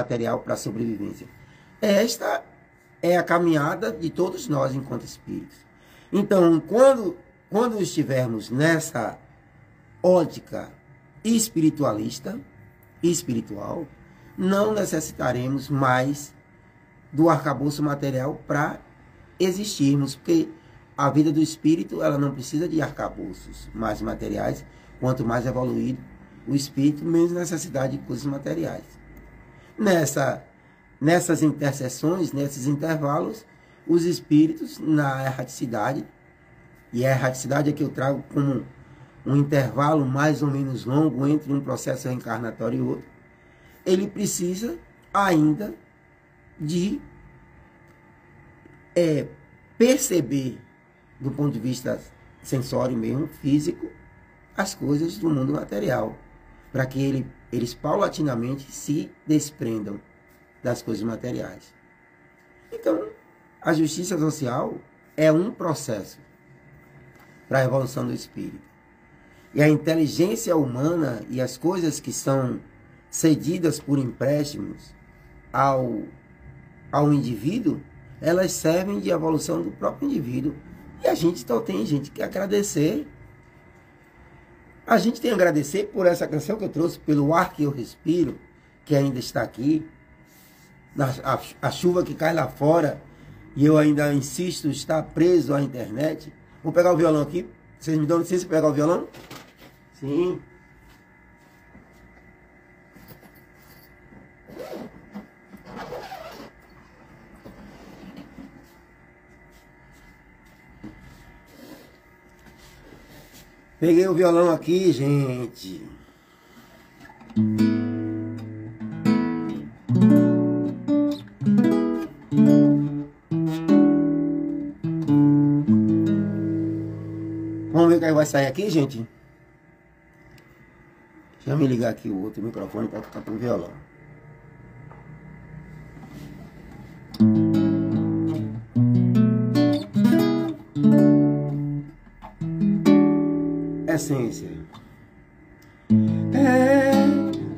material para a sobrevivência. Esta é a caminhada de todos nós enquanto espíritos. Então, quando estivermos nessa ótica espiritualista, espiritual, não necessitaremos mais do arcabouço material para existirmos, porque a vida do espírito, ela não precisa de arcabouços mais materiais. Quanto mais evoluído o espírito, menos necessidade de coisas materiais. Nessas interseções, nesses intervalos, os espíritos, na erraticidade, e a erraticidade é que eu trago como um intervalo mais ou menos longo entre um processo reencarnatório e outro, ele precisa ainda de perceber, do ponto de vista sensório mesmo, físico, as coisas do mundo material, para que eles paulatinamente se desprendam das coisas materiais. Então, a justiça social é um processo para a evolução do espírito. E a inteligência humana e as coisas que são cedidas por empréstimos ao indivíduo, elas servem de evolução do próprio indivíduo. E a gente então tem gente que agradecer. A gente tem a agradecer por essa canção que eu trouxe, pelo ar que eu respiro, que ainda está aqui, a chuva que cai lá fora, e eu ainda insisto, estar preso à internet. Vou pegar o violão aqui. Vocês me dão licença para pegar o violão? Sim. Peguei o violão aqui, gente. Vamos ver o que vai sair aqui, gente? Deixa eu me ligar aqui o outro microfone para tocar pro violão. Essência.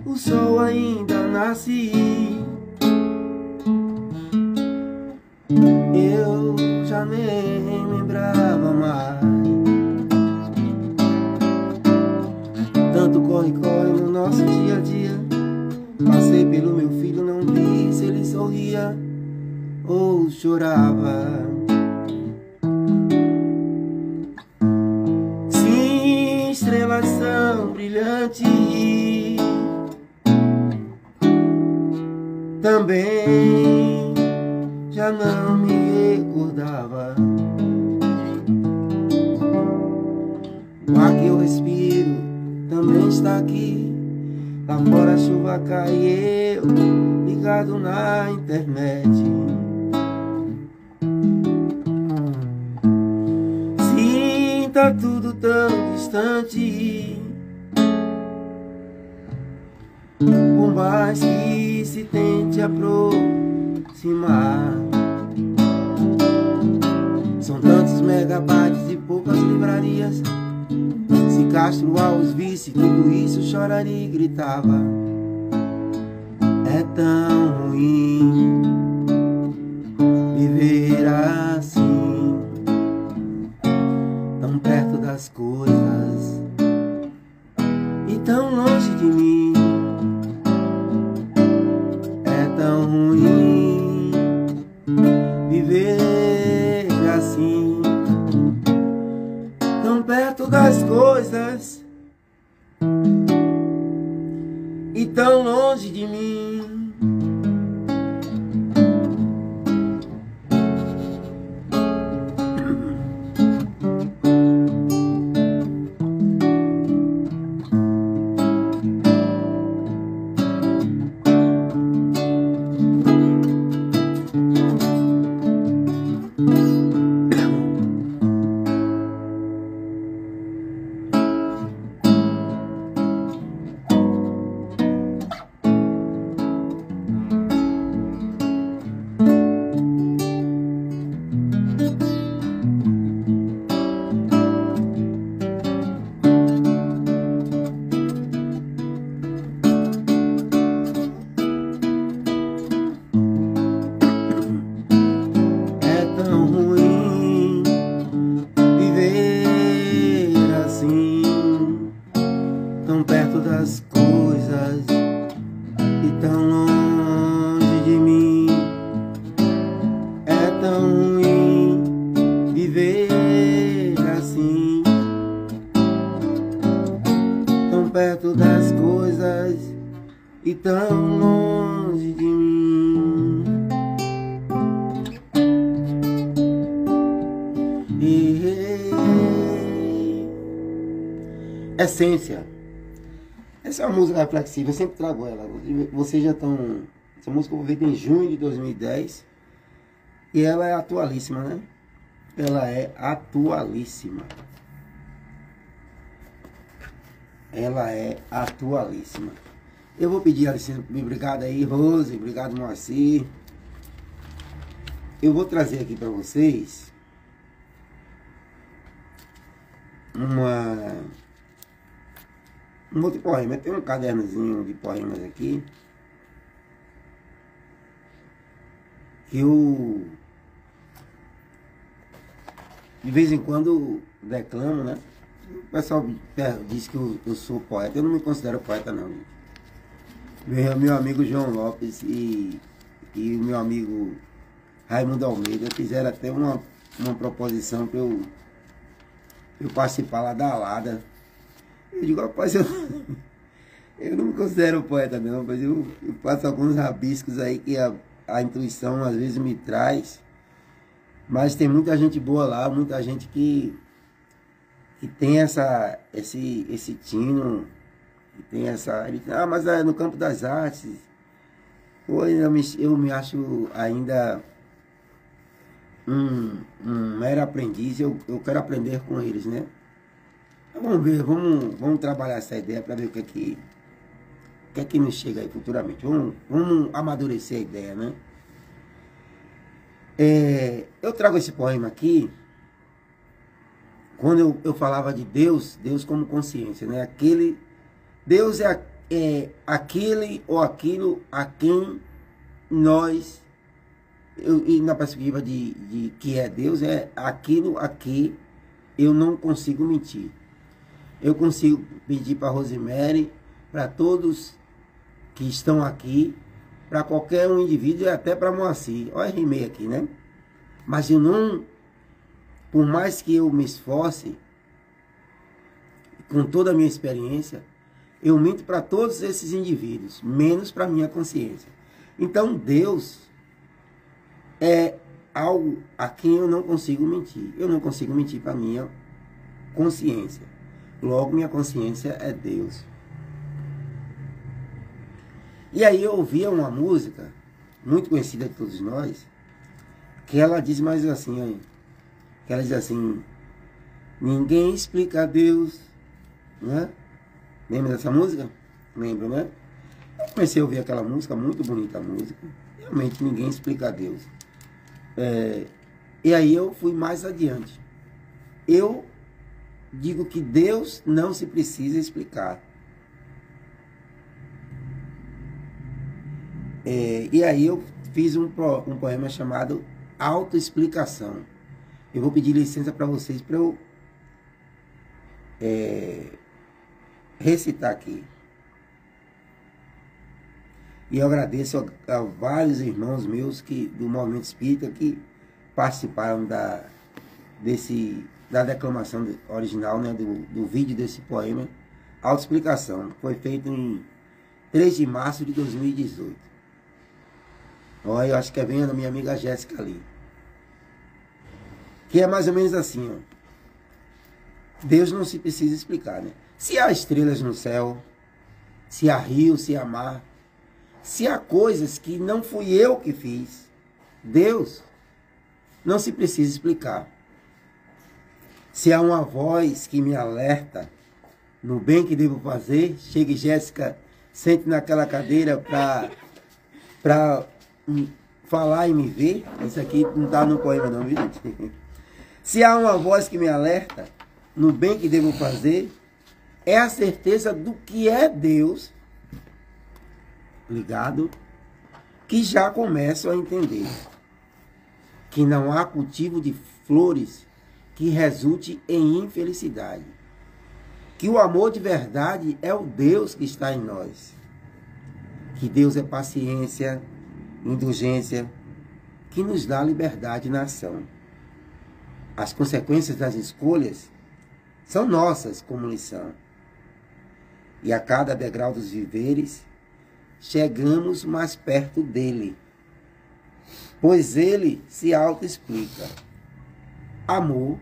O sol ainda nasce. Eu já nem lembrava mais. Tanto corre-corre no nosso dia a dia. Passei pelo meu filho, não vi se ele sorria ou chorava. Estrelas são brilhantes, também já não me recordava. O ar que eu respiro também está aqui. Lá fora a chuva cai e eu ligado na internet. Sim, tá tudo tão distante, por mais que se tente aproximar. São tantos megabytes e poucas livrarias. Se Castro Alves visse tudo isso, choraria e gritava. É tão ruim viver assim, tão perto das coisas e tão longe de mim. É tão ruim viver assim, tão perto das coisas e tão longe de mim. e tão longe de mim. Essência. Essa é uma música reflexiva, eu sempre trago ela. Vocês já estão... Essa música foi feita em junho de 2010 e ela é atualíssima, né? Ela é atualíssima. Ela é atualíssima. Eu vou pedir a licença. Obrigado aí, Rose. Obrigado, Moacir. Eu vou trazer aqui para vocês um outro poema. Tem um cadernozinho de poemas aqui que eu de vez em quando declamo, né? O pessoal diz que eu sou poeta. Eu não me considero poeta, não. Meu amigo João Lopes e o meu amigo Raimundo Almeida fizeram até uma proposição para eu participar lá da Alada. Eu digo, rapaz, eu não me considero poeta, não, mas eu faço alguns rabiscos aí que a intuição às vezes me traz. Mas tem muita gente boa lá, muita gente que tem esse tino, que tem essa... Ele, mas é no campo das artes. Pô, eu me acho ainda um mero aprendiz, eu quero aprender com eles, né? Então, vamos ver, vamos trabalhar essa ideia para ver o que é que nos chega aí futuramente. Vamos amadurecer a ideia, né? Eu trago esse poema aqui quando eu falava de Deus como consciência, né? Deus é aquele ou aquilo a quem nós, e na perspectiva de que é Deus, é aquilo a que eu não consigo mentir. Eu consigo pedir para Rosemary, para todos que estão aqui, para qualquer um indivíduo e até para Moacir. Olha, rimei aqui, né? Mas eu não, por mais que eu me esforce, com toda a minha experiência, eu minto para todos esses indivíduos, menos para minha consciência. Então Deus é algo a quem eu não consigo mentir. Eu não consigo mentir para minha consciência. Logo, minha consciência é Deus. E aí eu ouvia uma música, muito conhecida de todos nós, que ela diz mais assim, que ela diz assim, ninguém explica a Deus, né? Lembra dessa música? Lembra, né? Eu comecei a ouvir aquela música, muito bonita a música, realmente ninguém explica a Deus. E aí eu fui mais adiante. Eu digo que Deus não se precisa explicar. E aí eu fiz um poema chamado Autoexplicação. Eu vou pedir licença para vocês para eu recitar aqui. E eu agradeço a vários irmãos meus do Movimento Espírita que participaram da declamação original, né, do vídeo desse poema, Autoexplicação. Foi feito em 3 de março de 2018. Olha, eu acho que é vendo a minha amiga Jéssica ali. Que é mais ou menos assim, ó. Deus não se precisa explicar, né? Se há estrelas no céu, se há rios, se há mar, se há coisas que não fui eu que fiz, Deus não se precisa explicar. Se há uma voz que me alerta no bem que devo fazer, chegue Jéssica, sente naquela cadeira para falar e me ver. Isso aqui não está no poema não, viu, gente? Se há uma voz que me alerta no bem que devo fazer, é a certeza do que é Deus, ligado, que já começo a entender que não há cultivo de flores que resulte em infelicidade, que o amor de verdade é o Deus que está em nós, que Deus é paciência, indulgência, que nos dá liberdade na ação. As consequências das escolhas são nossas como lição. E a cada degrau dos viveres, chegamos mais perto dele, pois ele se autoexplica. Amor,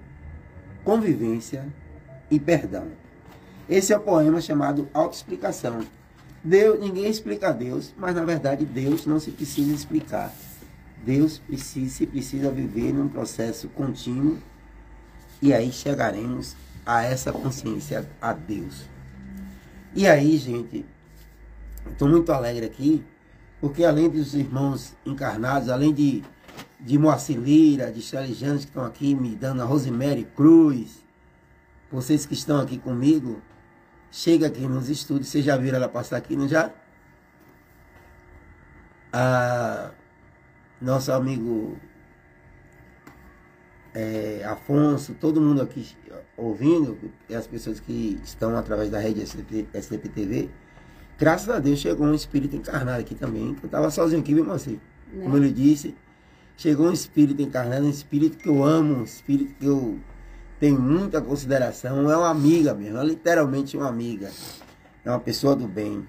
convivência e perdão. Esse é o poema chamado Autoexplicação. Deus, ninguém explica a Deus, mas na verdade Deus não se precisa explicar. Deus precisa viver num processo contínuo e aí chegaremos a essa consciência a Deus. E aí, gente, estou muito alegre aqui, porque além dos irmãos encarnados, além de Moacir Lira, de Shelly Janes que estão aqui me dando, a Rosemary Cruz, vocês que estão aqui comigo, chega aqui nos estúdios, vocês já viram ela passar aqui, não já? Nosso amigo Afonso, todo mundo aqui ouvindo, e as pessoas que estão através da rede SDP TV, graças a Deus chegou um espírito encarnado aqui também, que eu estava sozinho aqui, viu, Moacir? Como ele disse, chegou um espírito encarnado, um espírito que eu amo, um espírito que eu tenho muita consideração, é uma amiga mesmo, é literalmente uma amiga, é uma pessoa do bem.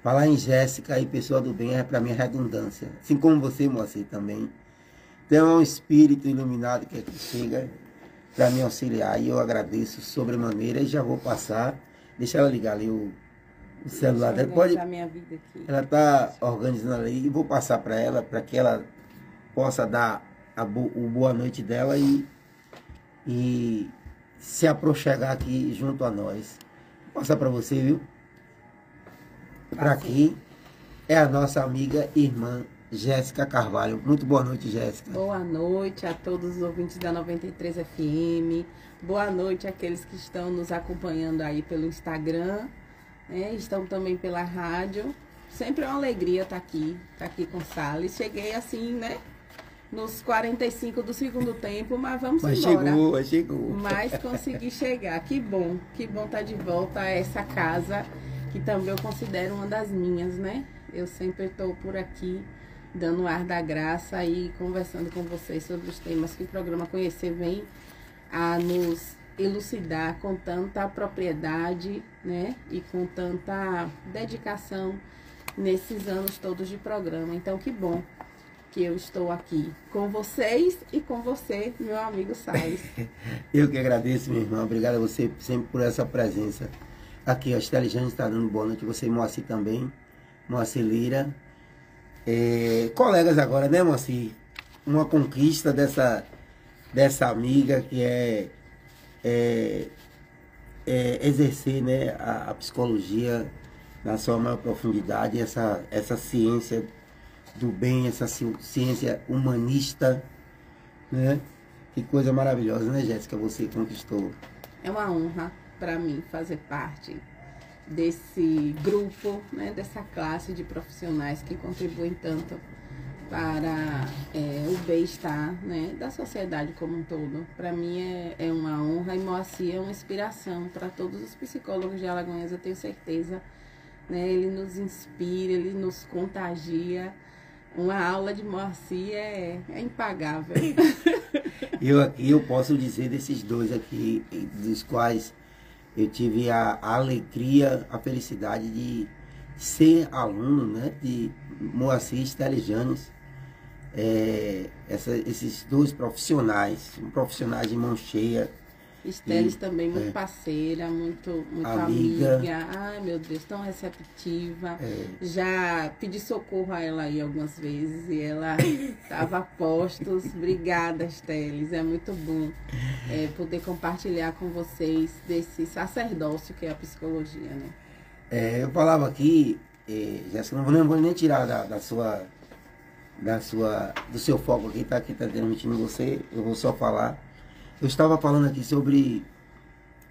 Falar em Jéssica e pessoa do bem é para mim redundância, assim como você, Moacir, também. Então é um espírito iluminado que aqui chega para me auxiliar e eu agradeço sobremaneira e já vou passar, deixa ela ligar ali o celular dela. Pode, minha vida aqui. Ela está organizando ali e vou passar para ela, para que ela possa dar o boa noite dela e se aproximar aqui junto a nós. Vou passar para você, viu? Para aqui é a nossa amiga e irmã Jéssica Carvalho. Muito boa noite, Jéssica. Boa noite a todos os ouvintes da 93 FM. Boa noite àqueles que estão nos acompanhando aí pelo Instagram, né? Estão também pela rádio. Sempre é uma alegria estar aqui com Salles. Cheguei assim, né? Nos 45 do segundo tempo, mas vamos embora. Mas chegou. Mas consegui chegar. Que bom estar de volta a essa casa, que também eu considero uma das minhas, né? Eu sempre estou por aqui, dando o ar da graça e conversando com vocês sobre os temas que o programa Conhecer vem a nos elucidar com tanta propriedade, né? E com tanta dedicação nesses anos todos de programa. Então, que bom que eu estou aqui com vocês e com você, meu amigo Salles. Eu que agradeço, minha irmã. Obrigado a você sempre por essa presença. Aqui, a Estela Jane está dando boa noite. Você e Moacir também. Moacir Lira. Colegas agora, né, Moacir? Uma conquista dessa amiga que exercer, né, a psicologia na sua maior profundidade, essa ciência do bem, essa ciência humanista, né? Que coisa maravilhosa, né, Jéssica? Você conquistou. É uma honra para mim fazer parte desse grupo, né, dessa classe de profissionais que contribuem tanto para o bem-estar, né, da sociedade como um todo. Para mim é uma honra e Moacir é uma inspiração para todos os psicólogos de Alagoinhas, eu tenho certeza, né? Ele nos inspira, ele nos contagia. Uma aula de Moacir é impagável. Eu posso dizer desses dois aqui, dos quais eu tive a alegria, a felicidade de ser aluno, né, de Moacir e Estela Janes. Esses dois profissionais de mão cheia. Esteles também muito parceira, muito amiga. Ai, meu Deus, tão receptiva. Já pedi socorro a ela aí algumas vezes e ela estava a postos. Obrigada, Esteles. É muito bom poder compartilhar com vocês desse sacerdócio que é a psicologia, né? Eu falava aqui, Jéssica, não vou nem tirar do seu foco aqui tá transmitindo você, eu vou só falar. Eu estava falando aqui sobre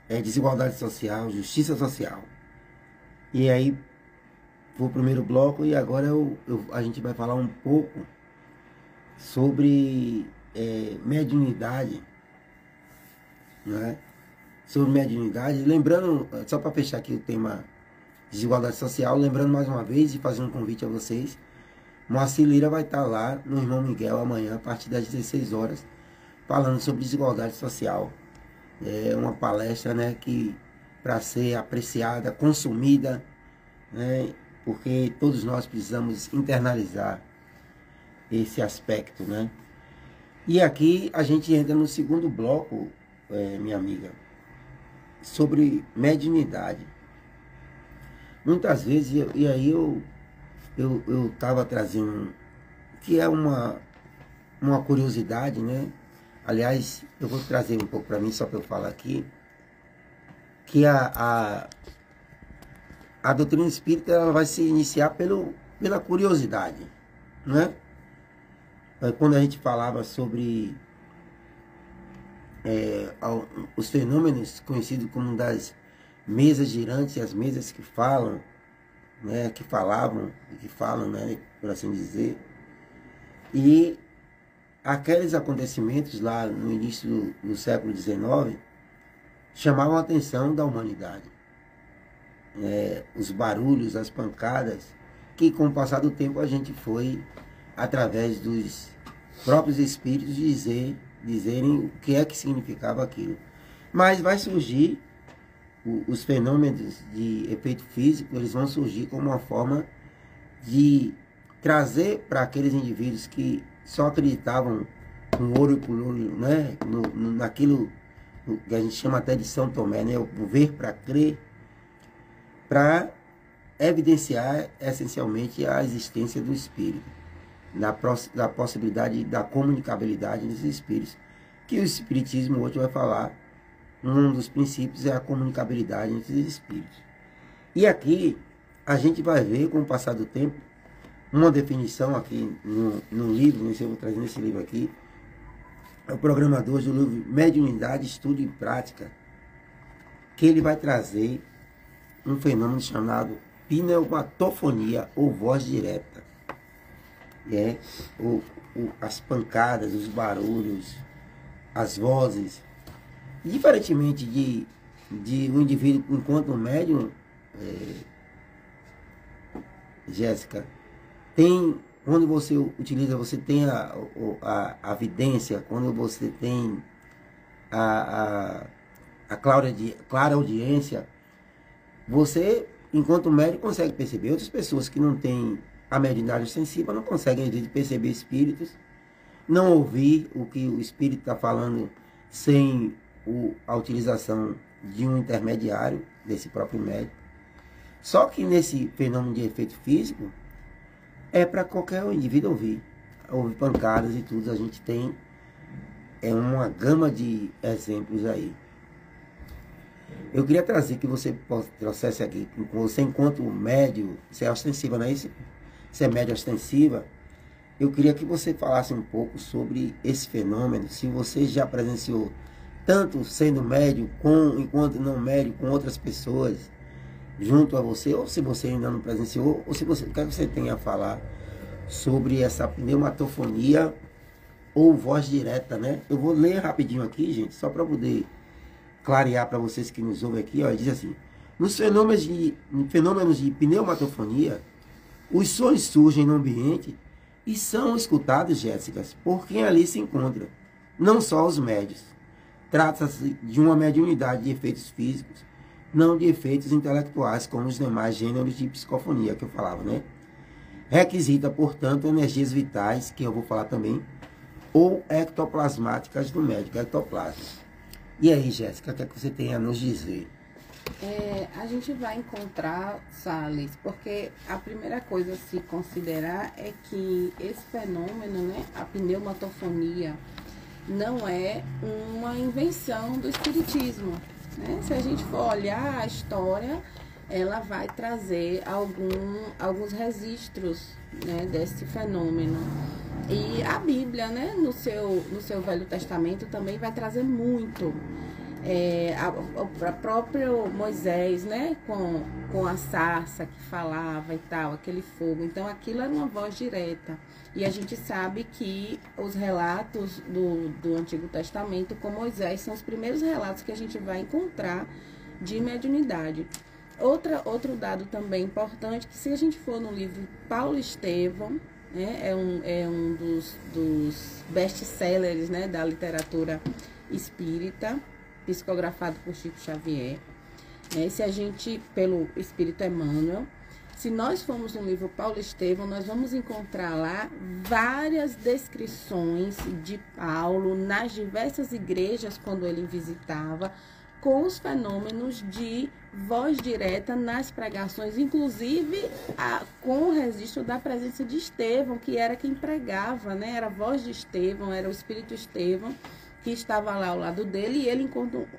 desigualdade social, justiça social. E aí, foi o primeiro bloco e agora a gente vai falar um pouco sobre mediunidade, né? Sobre mediunidade. Lembrando, só para fechar aqui o tema desigualdade social, lembrando mais uma vez e fazendo um convite a vocês, Moacir Lira vai estar lá no Irmão Miguel amanhã, a partir das 16 horas, falando sobre desigualdade social. É uma palestra, né, que para ser apreciada, consumida, né, porque todos nós precisamos internalizar esse aspecto, né? E aqui a gente entra no segundo bloco, minha amiga, sobre mediunidade. Muitas vezes, e aí eu estava trazendo, que é uma curiosidade, né? Aliás, eu vou trazer um pouco para mim, só para eu falar aqui, que a doutrina espírita ela vai se iniciar pela curiosidade, né? Quando a gente falava sobre os fenômenos conhecidos como das mesas girantes, as mesas que falam, né, que falavam e que falam, né, por assim dizer, e aqueles acontecimentos lá no início do século XIX chamavam a atenção da humanidade. Os barulhos, as pancadas, que com o passar do tempo a gente foi, através dos próprios espíritos, dizerem o que é que significava aquilo. Mas vai surgir, os fenômenos de efeito físico, eles vão surgir como uma forma de trazer para aqueles indivíduos que só acreditavam no ouro e por olho, né? Naquilo que a gente chama até de São Tomé, né? O ver para crer, para evidenciar essencialmente a existência do espírito, da possibilidade da comunicabilidade dos espíritos, que o espiritismo hoje vai falar. Um dos princípios é a comunicabilidade entre os espíritos. E aqui a gente vai ver, com o passar do tempo, uma definição aqui no livro, eu vou trazer nesse livro aqui, é o programador do livro Mediunidade, Estudo e Prática, que ele vai trazer um fenômeno chamado pneumatofonia ou voz direta. As pancadas, os barulhos, as vozes. Diferentemente de um indivíduo enquanto médium, Jéssica, quando você utiliza, você tem a vidência, quando você tem a clara audiência, você, enquanto médium, consegue perceber. Outras pessoas que não têm a mediunidade sensível não conseguem, às vezes, perceber espíritos, não ouvir o que o espírito está falando sem a utilização de um intermediário, desse próprio médium. Só que nesse fenômeno de efeito físico, é para qualquer indivíduo ouvir pancadas e tudo. A gente tem uma gama de exemplos aí. Eu queria trazer que você trouxesse aqui, você enquanto médium, você é ostensiva, não é isso? Você é médium ostensiva. Eu queria que você falasse um pouco sobre esse fenômeno, se você já presenciou, tanto sendo médium, enquanto não médium, com outras pessoas, junto a você, ou se você ainda não presenciou, ou se você, o que você tem a falar sobre essa pneumatofonia ou voz direta, né? Eu vou ler rapidinho aqui, gente, só para poder clarear para vocês que nos ouvem aqui, ó. Diz assim: nos fenômenos de pneumatofonia, os sons surgem no ambiente e são escutados, Jéssica, por quem ali se encontra, não só os médios. Trata-se de uma mediunidade de efeitos físicos, não de efeitos intelectuais, como os demais gêneros de psicofonia que eu falava, né? Requisita, portanto, energias vitais, que eu vou falar também, ou ectoplasmáticas do médico, ectoplasma. E aí, Jéssica, o que é que você tem a nos dizer? A gente vai encontrar, Salles, porque a primeira coisa a se considerar é que esse fenômeno, né, a pneumatofonia, não é uma invenção do espiritismo, né? Se a gente for olhar a história, ela vai trazer alguns registros, né, desse fenômeno. E a Bíblia, né, no seu Velho Testamento também vai trazer muito. O próprio Moisés, né, com a sarça que falava e tal, aquele fogo. Então aquilo era uma voz direta. E a gente sabe que os relatos do Antigo Testamento com Moisés são os primeiros relatos que a gente vai encontrar de mediunidade. Outro dado também importante, que se a gente for no livro Paulo Estevão, né, é um dos best-sellers, né, da literatura espírita, psicografado por Chico Xavier, né, pelo Espírito Emmanuel. Se nós formos no livro Paulo Estevão, nós vamos encontrar lá várias descrições de Paulo nas diversas igrejas quando ele visitava, com os fenômenos de voz direta nas pregações, inclusive com o registro da presença de Estevão, que era quem pregava, né? Era a voz de Estevão, era o Espírito Estevão, que estava lá ao lado dele, e ele,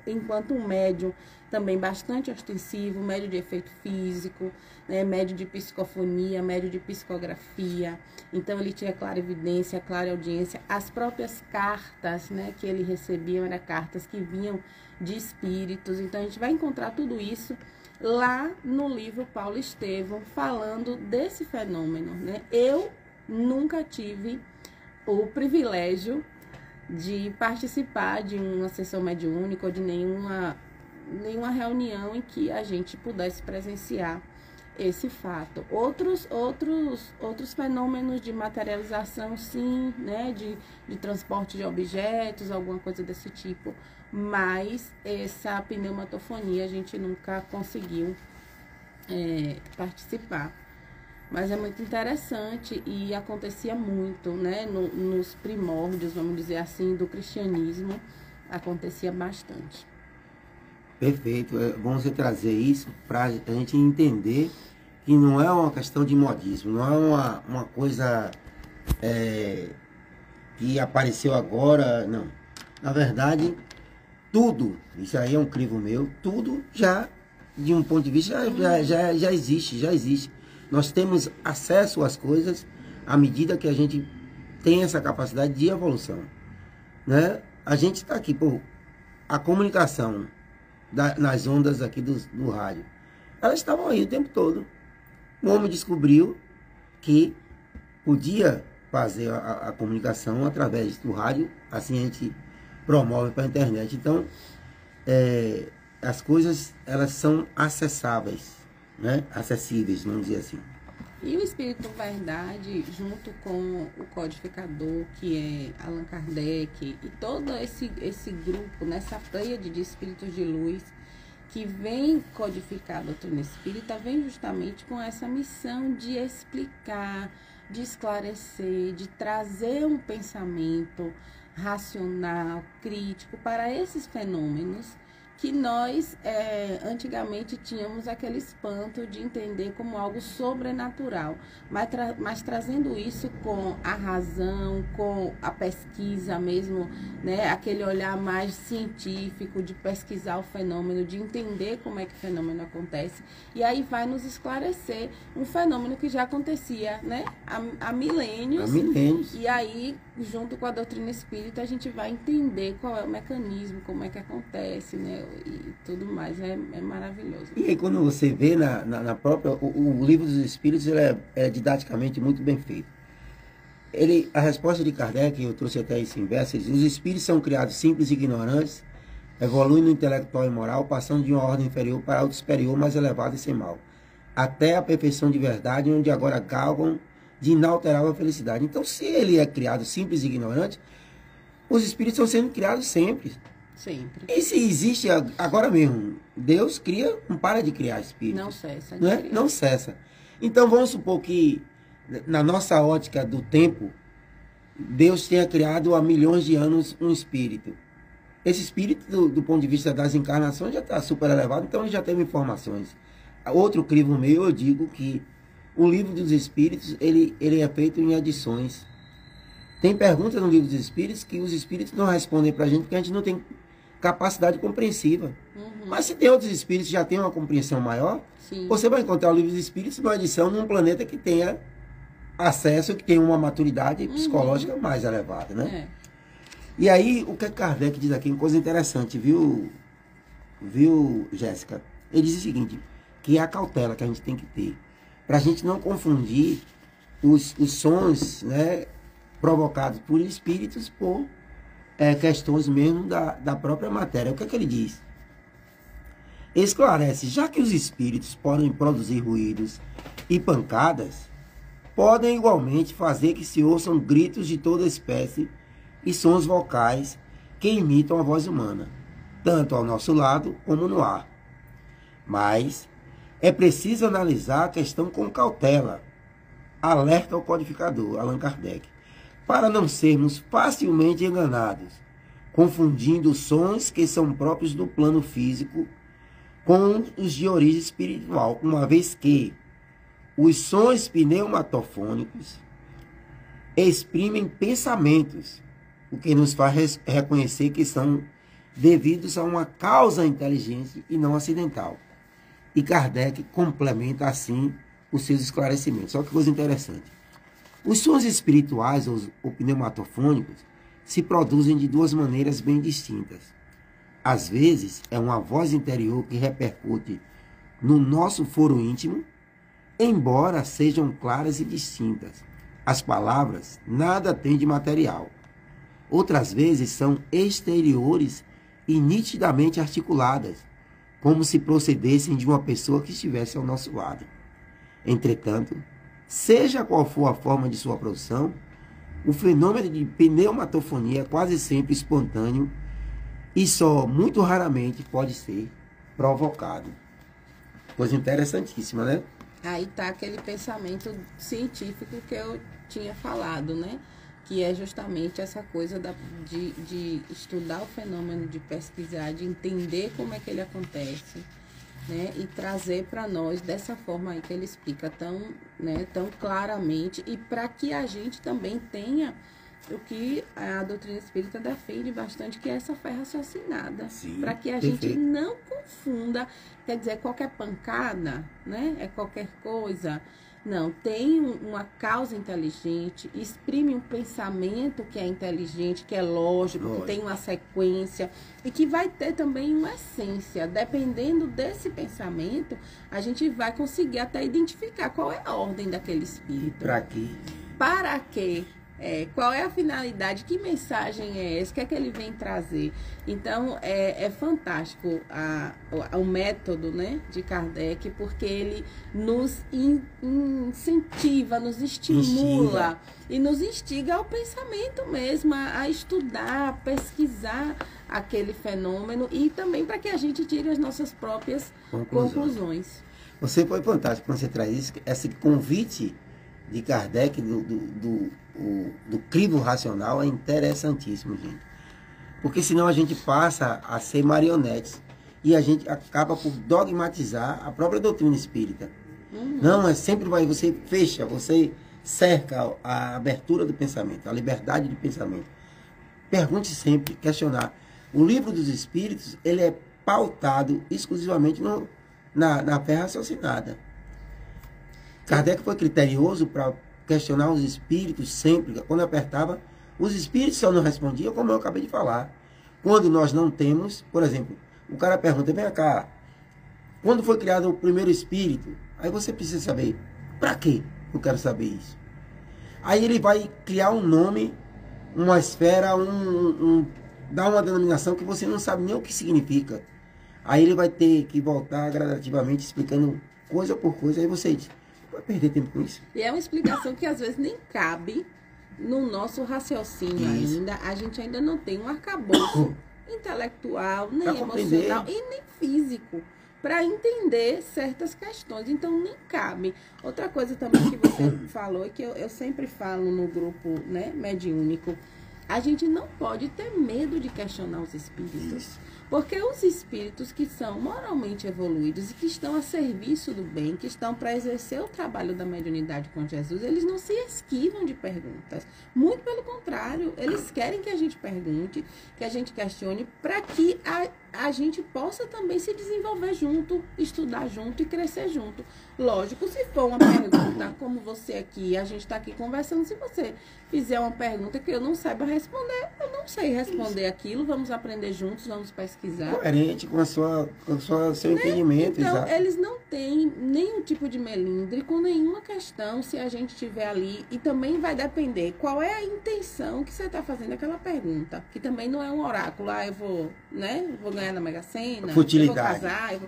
enquanto um médium também bastante ostensivo, médio de efeito físico, né, médio de psicofonia, médio de psicografia. Então, ele tinha clarividência, clareaudiência. As próprias cartas, né, que ele recebia eram cartas que vinham de espíritos. Então, a gente vai encontrar tudo isso lá no livro Paulo Estevão, falando desse fenômeno, né? Eu nunca tive o privilégio de participar de uma sessão mediúnica ou de nenhuma reunião em que a gente pudesse presenciar esse fato. Outros fenômenos de materialização, sim, né, de transporte de objetos, alguma coisa desse tipo, mas essa pneumatofonia a gente nunca conseguiu participar. Mas é muito interessante e acontecia muito, né, nos primórdios, vamos dizer assim, do cristianismo, acontecia bastante. Perfeito, é bom você trazer isso para a gente entender que não é uma questão de modismo, não é uma coisa que apareceu agora, não. Na verdade, tudo, isso aí é um crivo meu, tudo já, de um ponto de vista, já existe. Nós temos acesso às coisas à medida que a gente tem essa capacidade de evolução, né? A gente está aqui por a comunicação nas ondas aqui do rádio. Elas estavam aí o tempo todo. O homem descobriu que podia fazer a comunicação através do rádio, assim a gente promove para a internet. Então, as coisas, elas são acessáveis, né? Acessíveis, vamos dizer assim. E o Espírito Verdade, junto com o codificador, que é Allan Kardec, e todo esse grupo, nessa pleiade de espíritos de luz, que vem codificar a doutrina espírita, vem justamente com essa missão de explicar, de esclarecer, de trazer um pensamento racional, crítico para esses fenômenos que nós antigamente tínhamos aquele espanto de entender como algo sobrenatural, mas trazendo isso com a razão, com a pesquisa mesmo, né, aquele olhar mais científico de pesquisar o fenômeno, de entender como é que o fenômeno acontece, e aí vai nos esclarecer um fenômeno que já acontecia, né, há milênios. Há milênios. E aí, junto com a doutrina espírita, a gente vai entender qual é o mecanismo, como é que acontece, né, e tudo mais. É maravilhoso. E aí, quando você vê na própria... O livro dos Espíritos, ele é didaticamente muito bem feito. A resposta de Kardec, eu trouxe até esse inverso, ele diz: os espíritos são criados simples e ignorantes, evoluem no intelectual e moral, passando de uma ordem inferior para outra superior, mais elevada e sem mal, até a perfeição de verdade, onde agora galgam de inalterável felicidade. Então, se ele é criado simples e ignorante, os espíritos estão sendo criados sempre. Sempre. E se existe agora mesmo, Deus cria, não para de criar espíritos. Não cessa. Não é? Não cessa. Então, vamos supor que, na nossa ótica do tempo, Deus tenha criado há milhões de anos um espírito. Esse espírito, do ponto de vista das encarnações, já está super elevado, então ele já teve informações. Outro crivo meu, eu digo que o livro dos Espíritos, ele é feito em edições. Tem perguntas no livro dos Espíritos que os Espíritos não respondem para a gente, porque a gente não tem capacidade compreensiva. Uhum. Mas se tem outros Espíritos que já têm uma compreensão maior, sim, você vai encontrar o livro dos Espíritos numa edição num planeta que tenha acesso, que tenha uma maturidade psicológica mais elevada, né? E aí, o que Kardec diz aqui, uma coisa interessante, viu, Jéssica? Ele diz o seguinte, que é a cautela que a gente tem que ter, para a gente não confundir os sons, né, provocados por espíritos por questões mesmo da própria matéria. O que é que ele diz? Esclarece, já que os espíritos podem produzir ruídos e pancadas, podem igualmente fazer que se ouçam gritos de toda espécie e sons vocais que imitam a voz humana, tanto ao nosso lado como no ar. Mas É preciso analisar a questão com cautela, alerta ao codificador Allan Kardec, para não sermos facilmente enganados, confundindo sons que são próprios do plano físico com os de origem espiritual, uma vez que os sons pneumatofônicos exprimem pensamentos, o que nos faz reconhecer que são devidos a uma causa inteligente e não acidental. E Kardec complementa assim os seus esclarecimentos. Olha que coisa interessante. Os sons espirituais, ou pneumatofônicos, se produzem de duas maneiras bem distintas. Às vezes, é uma voz interior que repercute no nosso foro íntimo, embora sejam claras e distintas. As palavras nada têm de material. Outras vezes são exteriores e nitidamente articuladas, como se procedessem de uma pessoa que estivesse ao nosso lado. Entretanto, seja qual for a forma de sua produção, o fenômeno de pneumatofonia é quase sempre espontâneo e só muito raramente pode ser provocado. Coisa interessantíssima, né? Aí tá aquele pensamento científico que eu tinha falado, né? Que é justamente essa coisa de estudar o fenômeno, de pesquisar, de entender como é que ele acontece, né? E trazer para nós dessa forma aí que ele explica tão, né, tão claramente, e para que a gente também tenha o que a doutrina espírita defende bastante, que é essa fé raciocinada. Para que a gente não confunda, quer dizer, qualquer pancada, né? É qualquer coisa. Não, tem uma causa inteligente, exprime um pensamento que é inteligente, que é lógico, que tem uma sequência e que vai ter também uma essência. Dependendo desse pensamento, a gente vai conseguir até identificar qual é a ordem daquele espírito. Para quê? Para quê? Qual é a finalidade, que mensagem é essa, o que é que ele vem trazer. Então, é fantástico o método, né, de Kardec, porque ele nos incentiva, nos estimula e nos instiga ao pensamento mesmo, a estudar, a pesquisar aquele fenômeno e também para que a gente tire as nossas próprias conclusões. Você foi fantástico quando você traz isso, esse convite de Kardec do crivo racional é interessantíssimo, gente. Porque senão a gente passa a ser marionetes e a gente acaba por dogmatizar a própria doutrina espírita. Não, sempre você fecha, você cerca a abertura do pensamento, a liberdade de pensamento. Pergunte sempre, questionar. O livro dos Espíritos, ele é pautado exclusivamente na fé raciocinada. Kardec foi criterioso para questionar os espíritos sempre. Quando apertava, os espíritos só não respondiam, como eu acabei de falar. Quando nós não temos, por exemplo, o cara pergunta, vem cá, quando foi criado o primeiro espírito? Aí você precisa saber, para quê eu quero saber isso? Aí ele vai criar um nome, uma esfera, dar uma denominação que você não sabe nem o que significa. Aí ele vai ter que voltar gradativamente explicando coisa por coisa, aí você diz, vai perder tempo com isso. E é uma explicação que às vezes nem cabe no nosso raciocínio ainda. A gente ainda não tem um arcabouço intelectual, nem emocional e nem físico para entender certas questões. Então nem cabe. Outra coisa também que você falou e que eu sempre falo no grupo, né, mediúnico, a gente não pode ter medo de questionar os espíritos. Porque os espíritos que são moralmente evoluídos e que estão a serviço do bem, que estão para exercer o trabalho da mediunidade com Jesus, eles não se esquivam de perguntas. Muito pelo contrário, eles querem que a gente pergunte, que a gente questione, para que a gente possa também se desenvolver junto, estudar junto e crescer junto. Lógico, se for uma pergunta como você aqui, a gente está aqui conversando, se você fizer uma pergunta que eu não saiba responder, eu não sei responder aquilo, vamos aprender juntos, vamos pesquisar. Coerente com seu entendimento. Então, exato. Eles não têm nenhum tipo de melindre com nenhuma questão se a gente estiver ali, e também vai depender qual é a intenção que você está fazendo aquela pergunta, que também não é um oráculo, eu vou, né, vou ganhar na Mega Sena, futilidade. Eu vou casar,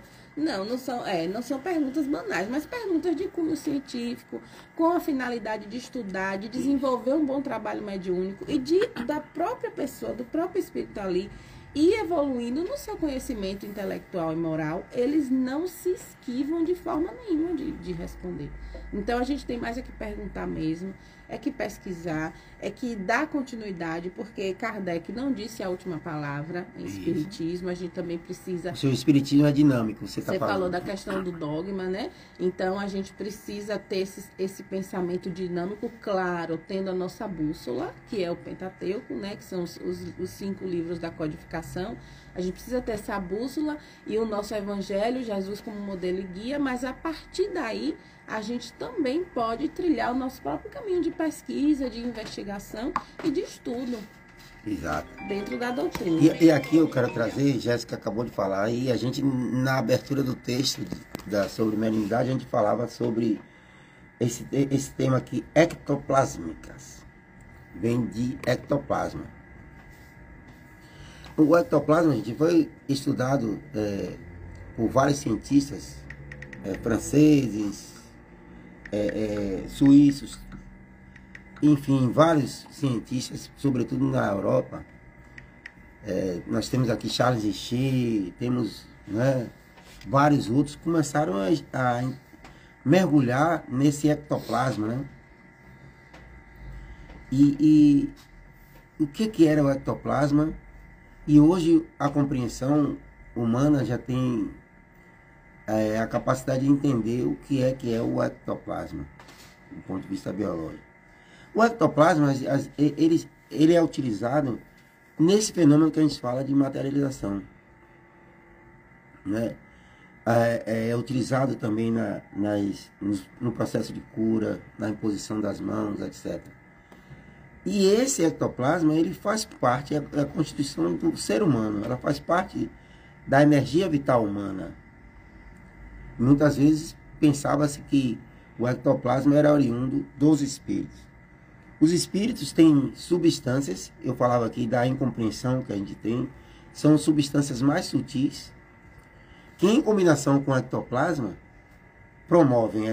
não são perguntas banais, mas perguntas de cunho científico, com a finalidade de estudar, de desenvolver um bom trabalho mediúnico e da própria pessoa, do próprio espírito ali, e evoluindo no seu conhecimento intelectual e moral, eles não se esquivam de forma nenhuma de responder. Então, a gente tem mais é que perguntar mesmo, é que pesquisar, é que dar continuidade, porque Kardec não disse a última palavra em espiritismo, a gente também precisa... O seu espiritismo é dinâmico, você está falando. Você falou da questão do dogma, né? Então, a gente precisa ter esse pensamento dinâmico claro, tendo a nossa bússola, que é o Pentateuco, né? Que são os 5 livros da codificação. A gente precisa ter essa bússola e o nosso evangelho, Jesus como modelo e guia, mas a partir daí a gente também pode trilhar o nosso próprio caminho de pesquisa, de investigação e de estudo. Exato. Dentro da doutrina. E aqui eu quero trazer, Jéssica acabou de falar, e a gente, na abertura do texto sobre mediunidade, a gente falava sobre esse tema aqui, ectoplásmicas. Vem de ectoplasma. O ectoplasma, gente, foi estudado por vários cientistas franceses, suíços, enfim, vários cientistas, sobretudo na Europa. Nós temos aqui Charles Richer, temos, né, vários outros que começaram a mergulhar nesse ectoplasma, né? E o que era o ectoplasma? E hoje a compreensão humana já tem a capacidade de entender o que é o ectoplasma, do ponto de vista biológico. O ectoplasma, ele é utilizado nesse fenômeno que a gente fala de materialização, né? É utilizado também no processo de cura, na imposição das mãos, etc. E esse ectoplasma, ele faz parte da constituição do ser humano, ela faz parte da energia vital humana. Muitas vezes pensava-se que o ectoplasma era oriundo dos espíritos. Os espíritos têm substâncias, eu falava aqui da incompreensão que a gente tem, são substâncias mais sutis, que em combinação com o ectoplasma, promovem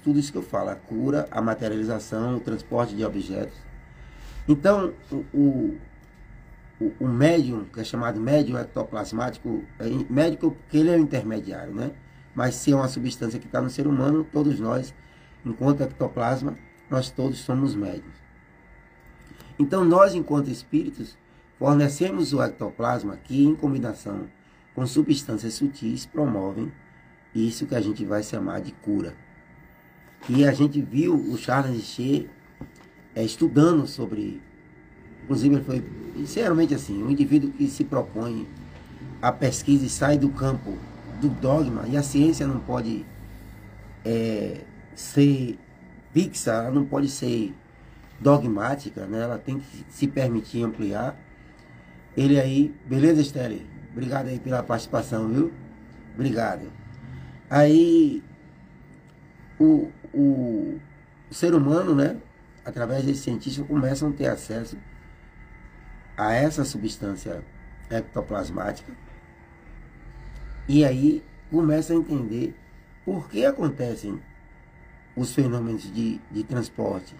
tudo isso que eu falo, a cura, a materialização, o transporte de objetos. Então, o médium, que é chamado médium ectoplasmático, médico porque ele é o intermediário, né? Mas se é uma substância que está no ser humano, todos nós, enquanto ectoplasma, nós todos somos médiuns. Então, nós, enquanto espíritos, fornecemos o ectoplasma que, em combinação com substâncias sutis, promovem isso que a gente vai chamar de cura. E a gente viu o Charles Richer estudando sobre, inclusive ele foi, sinceramente assim, um indivíduo que se propõe a pesquisa e sai do campo do dogma, e a ciência não pode ser fixa, ela não pode ser dogmática, né? Ela tem que se permitir ampliar. Ele aí, beleza, Estelle? Obrigado aí pela participação, viu? Obrigado. Aí, o ser humano, né, através desse cientista, começam a ter acesso a essa substância ectoplasmática. E aí começa a entender por que acontecem os fenômenos de transporte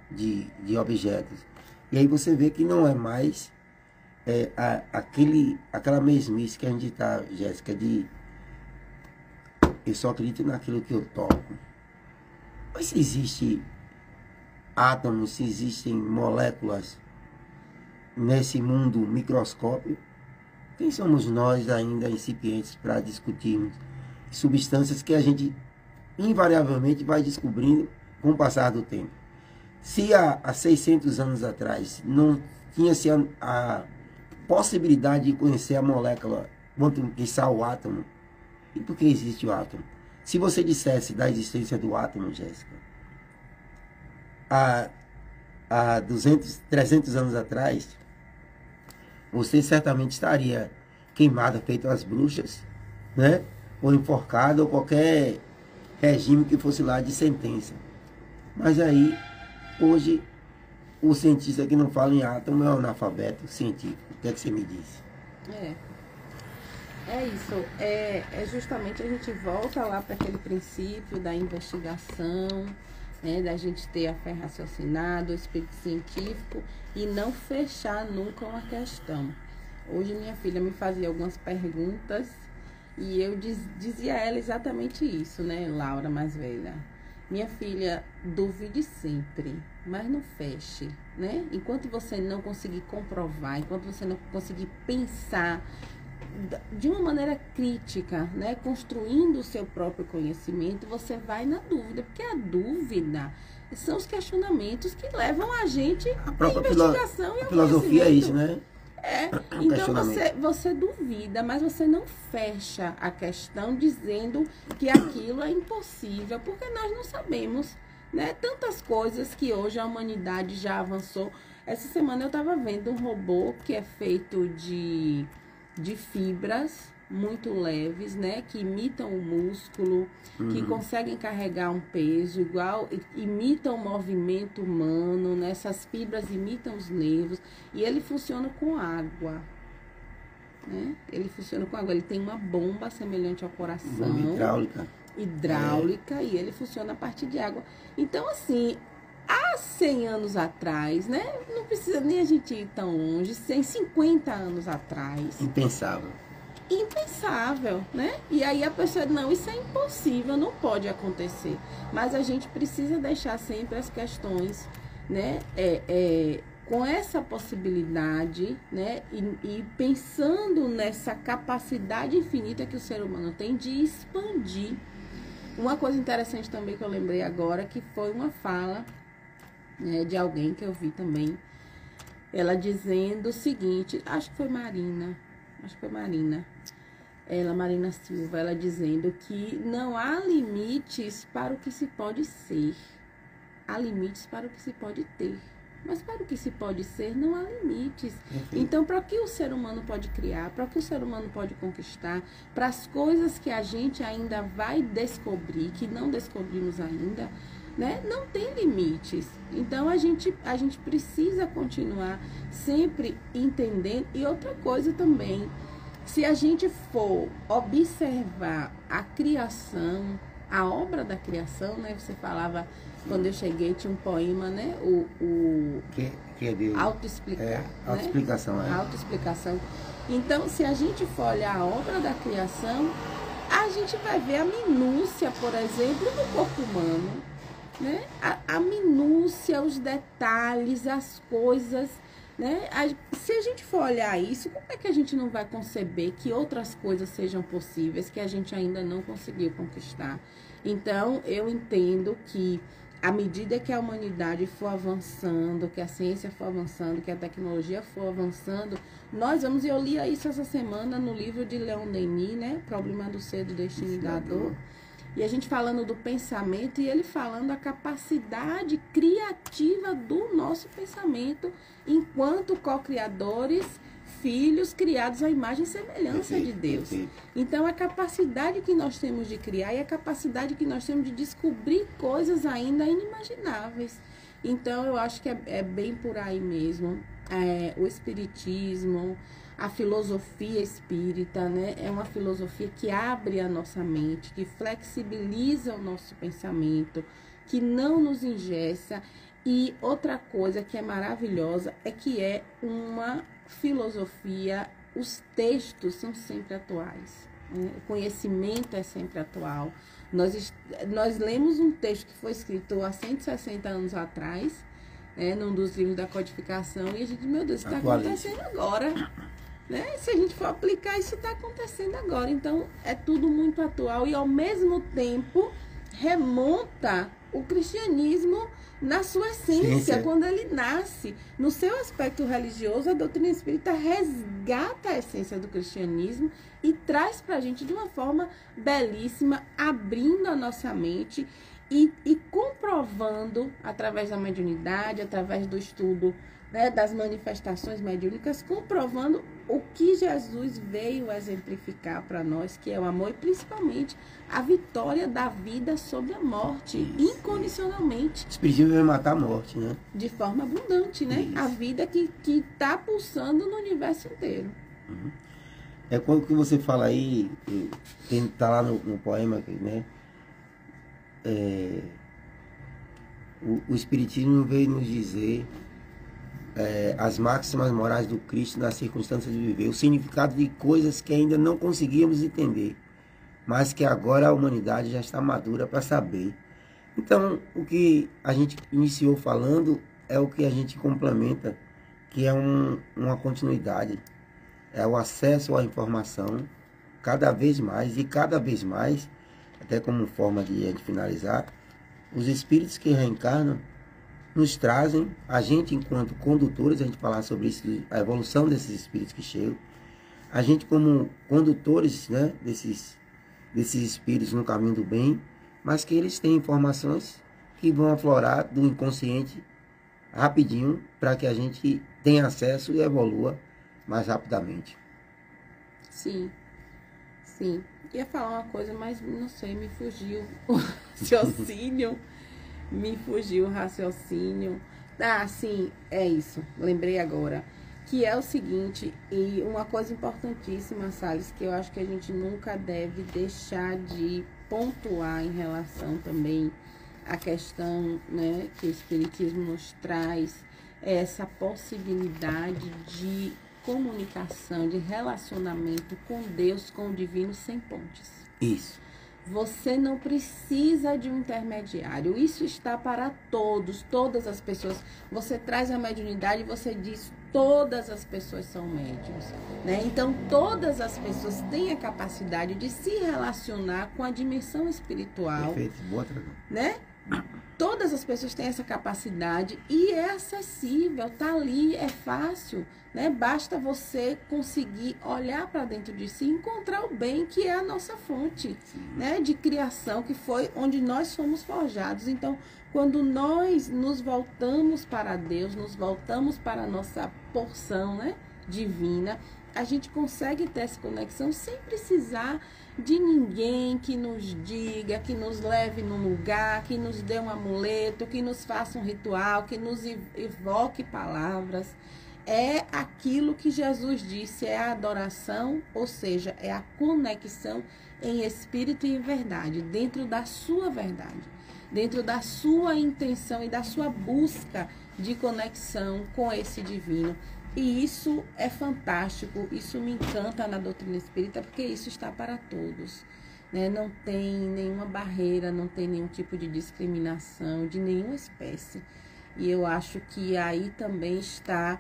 de objetos. E aí você vê que não é mais aquela mesmice que a gente está, Jéssica, de eu só acredito naquilo que eu toco. Mas se existe átomos, se existem moléculas nesse mundo microscópio, quem somos nós ainda incipientes para discutirmos substâncias que a gente invariavelmente vai descobrindo com o passar do tempo? Se há 600 anos atrás não tinha-se a possibilidade de conhecer a molécula, quanto que o átomo, e por que existe o átomo? Se você dissesse da existência do átomo, Jéssica, há 200, 300 anos atrás, você certamente estaria queimada, feito as bruxas, né? Ou enforcada, ou qualquer regime que fosse lá de sentença. Mas aí, hoje, o cientista que não fala em átomo é um analfabeto científico. O que é que você me diz? É isso. É justamente a gente volta lá para aquele princípio da investigação, né, da gente ter a fé raciocinada, o espírito científico e não fechar nunca uma questão. Hoje minha filha me fazia algumas perguntas e eu dizia a ela exatamente isso, né, Laura, mais velha. Minha filha, duvide sempre, mas não feche, né? Enquanto você não conseguir comprovar, enquanto você não conseguir pensar de uma maneira crítica, né, construindo o seu próprio conhecimento, você vai na dúvida, porque a dúvida são os questionamentos que levam a gente à investigação e ao filosofia é isso, né? Então você duvida, mas você não fecha a questão dizendo que aquilo é impossível, porque nós não sabemos, né? Tantas coisas que hoje a humanidade já avançou. Essa semana eu estava vendo um robô que é feito de fibras muito leves, né? Que imitam o músculo, que conseguem carregar um peso igual, imitam o movimento humano, né? Essas fibras imitam os nervos e ele funciona com água, né? Ele funciona com água, ele tem uma bomba semelhante ao coração. Bomba hidráulica e ele funciona a partir de água. Então, assim, há 100 anos atrás, né? Não precisa nem a gente ir tão longe, 150 anos atrás. Impensável, né? E aí a pessoa, não, isso é impossível, não pode acontecer. Mas a gente precisa deixar sempre as questões, né? Com essa possibilidade, né? E pensando nessa capacidade infinita que o ser humano tem de expandir. Uma coisa interessante também que eu lembrei agora, que foi uma fala, né, de alguém que eu vi também, ela dizendo o seguinte, acho que foi Marina Silva, ela dizendo que não há limites para o que se pode ser, há limites para o que se pode ter, mas para o que se pode ser não há limites. Então, para o que o ser humano pode criar, para o que o ser humano pode conquistar, para as coisas que a gente ainda vai descobrir, que não descobrimos ainda, né? Não tem limites. Então a gente precisa continuar sempre entendendo. E outra coisa também, se a gente for observar a criação, a obra da criação, né? Você falava, quando eu cheguei, tinha um poema, né? Que é de autoexplicar. Autoexplicação, né? Autoexplicação. Então, se a gente for olhar a obra da criação, a gente vai ver a minúcia, por exemplo, do corpo humano, né? A minúcia, os detalhes, as coisas, né? Se a gente for olhar isso, como é que a gente não vai conceber que outras coisas sejam possíveis que a gente ainda não conseguiu conquistar? Então, eu entendo que à medida que a humanidade for avançando, que a ciência for avançando, que a tecnologia for avançando, nós vamos, e eu li isso essa semana no livro de Leon Denis, né? Problema do Ser, do Destino e da Dor. E a gente falando do pensamento e ele falando a capacidade criativa do nosso pensamento enquanto co-criadores, filhos criados à imagem e semelhança de Deus. Então, a capacidade que nós temos de criar e a capacidade que nós temos de descobrir coisas ainda inimagináveis. Então, eu acho que é bem por aí mesmo. O espiritismo, a filosofia espírita, né? É uma filosofia que abre a nossa mente, que flexibiliza o nosso pensamento, que não nos engessa. E outra coisa que é maravilhosa é que é uma filosofia, os textos são sempre atuais, né? O conhecimento é sempre atual. Nós lemos um texto que foi escrito há 160 anos atrás, num dos livros da codificação, e a gente, meu Deus, isso está acontecendo agora. Né? Se a gente for aplicar, isso está acontecendo agora. Então, é tudo muito atual e, ao mesmo tempo, remonta o cristianismo na sua essência, quando ele nasce. No seu aspecto religioso, a doutrina espírita resgata a essência do cristianismo e traz para a gente de uma forma belíssima, abrindo a nossa mente e comprovando, através da mediunidade, através do estudo, né, das manifestações mediúnicas, comprovando o que Jesus veio exemplificar para nós, que é o amor e principalmente a vitória da vida sobre a morte, incondicionalmente. O espiritismo vai matar a morte, né? De forma abundante, né? Isso. A vida que está pulsando no universo inteiro. Uhum. É quando que você fala aí, tá lá no poema, né? O espiritismo veio nos dizer as máximas morais do Cristo nas circunstâncias de viver, o significado de coisas que ainda não conseguíamos entender, mas que agora a humanidade já está madura para saber. Então, o que a gente iniciou falando é o que a gente complementa, que é uma continuidade, é o acesso à informação cada vez mais, até como forma de a gente finalizar, os espíritos que reencarnam nos trazem, a gente enquanto condutores, a gente falar sobre isso, a evolução desses espíritos que chegam, a gente como condutores, né, desses espíritos no caminho do bem, mas que eles têm informações que vão aflorar do inconsciente rapidinho para que a gente tenha acesso e evolua mais rapidamente. Sim, sim. Ia falar uma coisa, mas não sei, me fugiu o raciocínio. Ah, sim, é isso. Lembrei agora. Que é o seguinte, e uma coisa importantíssima, Salles, que eu acho que a gente nunca deve deixar de pontuar em relação também à questão, né, que o Espiritismo nos traz, é essa possibilidade de comunicação, de relacionamento com Deus, com o divino, sem pontes. Isso. Você não precisa de um intermediário. Isso está para todos, todas as pessoas. Você traz a mediunidade e você diz todas as pessoas são médiuns, né? Então, todas as pessoas têm a capacidade de se relacionar com a dimensão espiritual. Perfeito, boa tradução. Né? Todas as pessoas têm essa capacidade e é acessível, tá ali, é fácil, né? Basta você conseguir olhar para dentro de si e encontrar o bem que é a nossa fonte, né, de criação, que foi onde nós fomos forjados. Então, quando nós nos voltamos para Deus, nos voltamos para a nossa porção, né, divina, a gente consegue ter essa conexão sem precisar de ninguém que nos diga, que nos leve num lugar, que nos dê um amuleto, que nos faça um ritual, que nos evoque palavras. É aquilo que Jesus disse, é a adoração, ou seja, é a conexão em espírito e em verdade, dentro da sua verdade, dentro da sua intenção e da sua busca de conexão com esse divino. E isso é fantástico, isso me encanta na doutrina espírita, porque isso está para todos, né? Não tem nenhuma barreira, não tem nenhum tipo de discriminação de nenhuma espécie. E eu acho que aí também está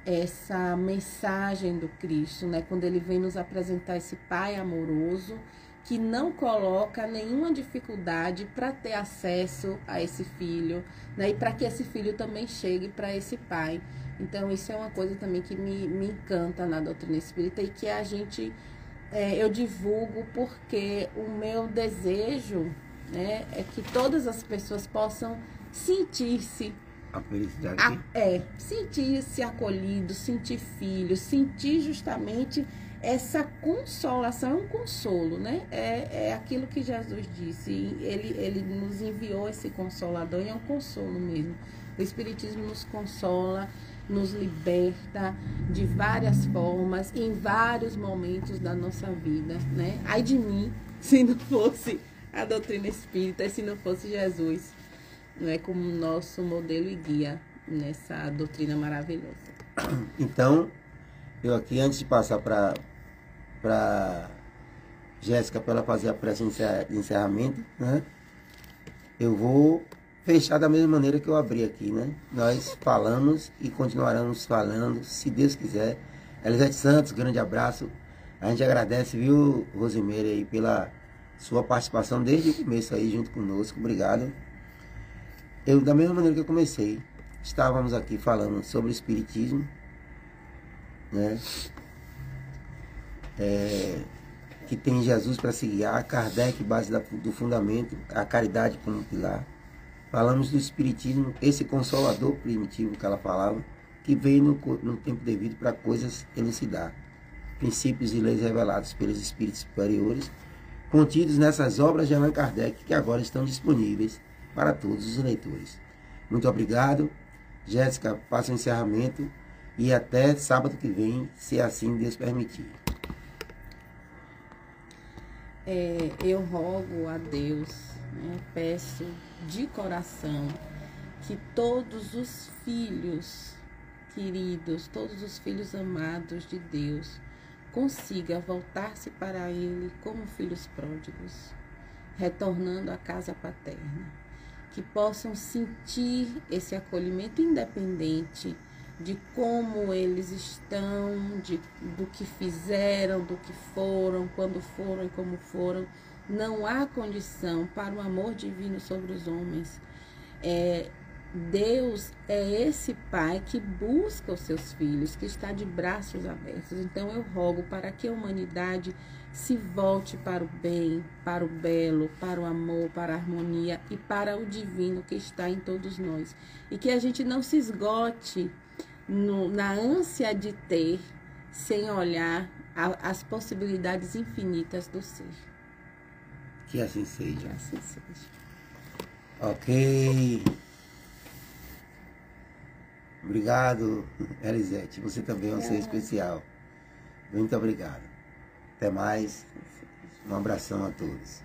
essa mensagem do Cristo, né? Quando ele vem nos apresentar esse Pai amoroso, que não coloca nenhuma dificuldade para ter acesso a esse filho, né? E para que esse filho também chegue para esse pai. Então, isso é uma coisa também que me encanta na doutrina espírita e que a gente, eu divulgo porque o meu desejo, né, é que todas as pessoas possam sentir-se A felicidade. sentir-se acolhido, sentir filho, sentir justamente essa consolação, é um consolo, né? É aquilo que Jesus disse. Ele nos enviou esse consolador e é um consolo mesmo. O Espiritismo nos consola, nos liberta de várias formas, em vários momentos da nossa vida, né? Ai de mim, se não fosse a doutrina espírita, se não fosse Jesus, né, como nosso modelo e guia nessa doutrina maravilhosa. Então, eu aqui, antes de passar para Jéssica, para ela fazer a prece de encerramento, né, eu vou fechar da mesma maneira que eu abri aqui, né? Nós falamos e continuaremos falando, se Deus quiser. Elisete Santos, grande abraço. A gente agradece, viu, Rosimeire, aí, pela sua participação desde o começo aí, junto conosco. Obrigado. Eu, da mesma maneira que eu comecei, estávamos aqui falando sobre o Espiritismo, né? Que tem Jesus para se guiar, Kardec, base do fundamento, a caridade como pilar. Falamos do Espiritismo, esse consolador primitivo que ela falava, que veio no tempo devido para coisas elucidar. Princípios e leis revelados pelos espíritos superiores, contidos nessas obras de Allan Kardec, que agora estão disponíveis para todos os leitores. Muito obrigado. Jéssica, faça o encerramento e até sábado que vem, se assim Deus permitir. Eu rogo a Deus, né, peço de coração que todos os filhos queridos, todos os filhos amados de Deus, consiga voltar-se para Ele como filhos pródigos, retornando à casa paterna, que possam sentir esse acolhimento independente de como eles estão, do que fizeram, do que foram, quando foram e como foram. Não há condição para o amor divino sobre os homens. Deus é esse Pai que busca os seus filhos, que está de braços abertos. Então eu rogo para que a humanidade se volte para o bem, para o belo, para o amor, para a harmonia e para o divino que está em todos nós. E que a gente não se esgote na ânsia de ter, sem olhar as possibilidades infinitas do ser. Que assim seja. Que assim seja. Ok. Obrigado, Elisete. Você também é um ser especial. Muito obrigado. Até mais. Um abração a todos.